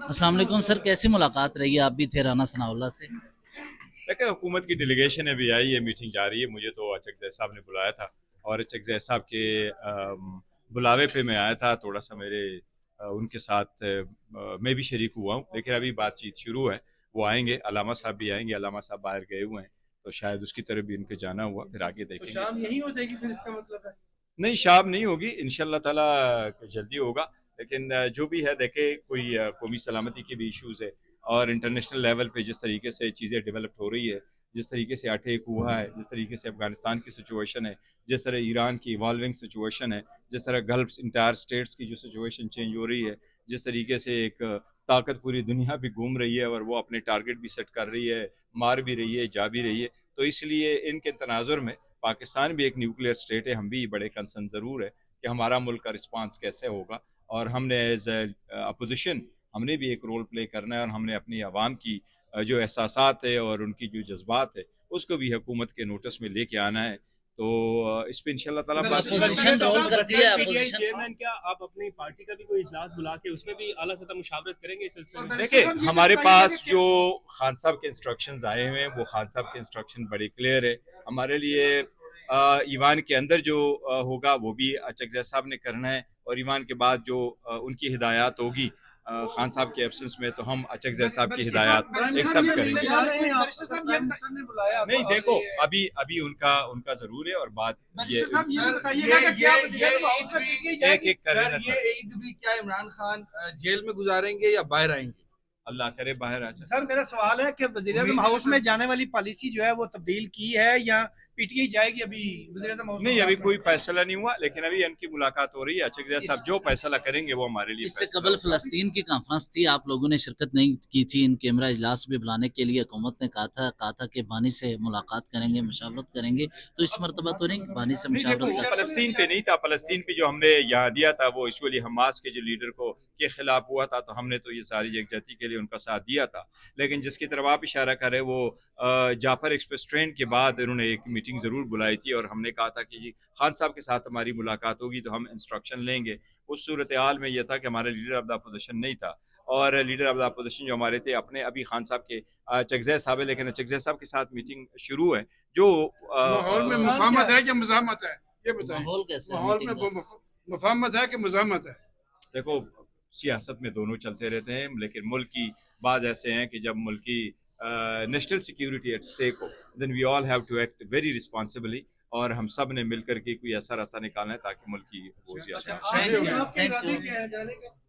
अस्सलाम वालेकुम सर, कैसी मुलाकात रही? आप भी थे राना सनाउल्लाह से। देखिए हुकूमत की डेलीगेशन अभी आई है, मीटिंग जा रही है। मुझे तो अचक साहब ने बुलाया था और अचक साहब के बुलावे पे मैं आया था। थोड़ा सा मेरे उनके साथ मैं भी शरीक हुआ हूँ, लेकिन अभी बातचीत शुरू है। वो आएंगे, अलामा साहब भी आएंगे। अलामा साहब बाहर गए हुए हैं तो शायद उसकी तरफ भी उनके जाना हुआ, फिर आगे तो देखेंगे। शाम यही हो जाएगी फिर, इसका मतलब है? नहीं, शाम नहीं होगी, इंशाल्लाह ताला जल्दी होगा। लेकिन जो भी है देखे, कोई कौमी सलामती के भी इश्यूज़ है और इंटरनेशनल लेवल पे जिस तरीके से चीज़ें डेवलप हो रही है, जिस तरीके से अटैक हुआ है, जिस तरीके से अफगानिस्तान की सिचुएशन है, जिस तरह ईरान की इवॉल्विंग सिचुएशन है, जिस तरह गल्फ इंटायर स्टेट्स की जो सिचुएशन चेंज हो रही है, जिस तरीके से एक ताकत पूरी दुनिया भी घूम रही है और वो अपने टारगेट भी सेट कर रही है, मार भी रही है, जा भी रही है। तो इसलिए इनके तनाजुर में पाकिस्तान भी एक न्यूक्लियर स्टेट है, हम भी बड़े कंसर्न ज़रूर है कि हमारा मुल्क का रिस्पांस कैसे होगा। और हमने एज अपोजिशन हमने भी एक रोल प्ले करना है और हमने अपनी आवाम की जो एहसासात है और उनकी जो जज्बात है उसको भी हुकूमत के नोटिस में लेके आना है। तो इस पे इंशाल्लाह ताला बात अपोजिशन रोल करती है, अपोजिशन। चेयरमैन, क्या आप अपनी पार्टी का भी कोई इजलास बुला के उसमें भी आला सतह मुशावरत करेंगे इस सिलसिले में? देखिए, हमारे पास जो खान साहब के इंस्ट्रक्शंस आए हुए हैं वो खान साहब के इंस्ट्रक्शन बड़े क्लियर है हमारे लिए। ईवान के अंदर जो होगा वो भी अचक साहब ने करना है और ईवान के बाद जो उनकी हिदायत होगी खान साहब के एब्सेंस में, तो हम अचक साहब की हिदायत एक सब करेंगे। नहीं, देखो अभी अभी उनका उनका जरूर है और बात ये एक एक करें ना सर। ये ईद भी क्या इमरान खान जेल में गुजारेंगे या बाहर आएंगे? अल्लाह करे बाहर आ जाए। सर मेरा सवाल है कि वज़ीर-ए-आज़म हाउस में जाने वाली पॉलिसी जो है वो तब्दील की है या पीटीआई जाएगी? अभी वज़ीर-ए-आज़म हाउस नहीं, अभी कोई फैसला नहीं हुआ, लेकिन अभी इनकी मुलाकात हो रही है। अचक साहब जो फैसला करेंगे वो हमारे लिए। इससे कबल फ़लस्तीन की कॉन्फ्रेंस थी, आप लोगों ने शिरकत नहीं की थी। इन कैमरा इजलास भी बुलाने के लिए हुकूमत ने कहा था कि बानी से मुलाकात करेंगे, मुशावरत करेंगे। तो इस मरतबा तो नहीं बानी से मुशावरत वो फ़लस्तीन पे नहीं था। फ़लस्तीन पे जो हमने यहाँ दिया था वो एक्चुअली हमास के जो लीडर को के खिलाफ हुआ था, तो हमने तो ये सारी यकजहती के लिए उनका साथ दिया था। लेकिन जिसकी तरफ आप इशारा कर रहे हैं वो जाफर एक्सप्रेस ट्रेन के बाद इन्होंने एक मीटिंग ज़रूर बुलाई थी और हमने कहा था कि जी खान साहब के साथ हमारी मुलाकात होगी तो हम इंस्ट्रक्शन लेंगे। उस सूरत हाल में यह था कि हमारा लीडर ऑफ द अपोजिशन नहीं था और लीडर ऑफ द अपोजिशन जो हमारे थे अपने अभी खान साहब के चकज़ै साहब है, लेकिन चकज़ै साहब के साथ मीटिंग शुरू है। जो माहौल में मुफाहमत है कि मज़ाहमत है, ये बताएं। माहौल कैसा है? माहौल में मुफाहमत है कि मज़ाहमत है? देखो, सियासत में दोनों चलते रहते हैं, लेकिन मुल्क की बात ऐसे हैं कि जब मुल्क की नेशनल सिक्योरिटी एट स्टेक हो, then we all have to act very responsibly और हम सब ने मिलकर के कोई ऐसा रास्ता निकालना है ताकि मुल्क की वो थैंक यू।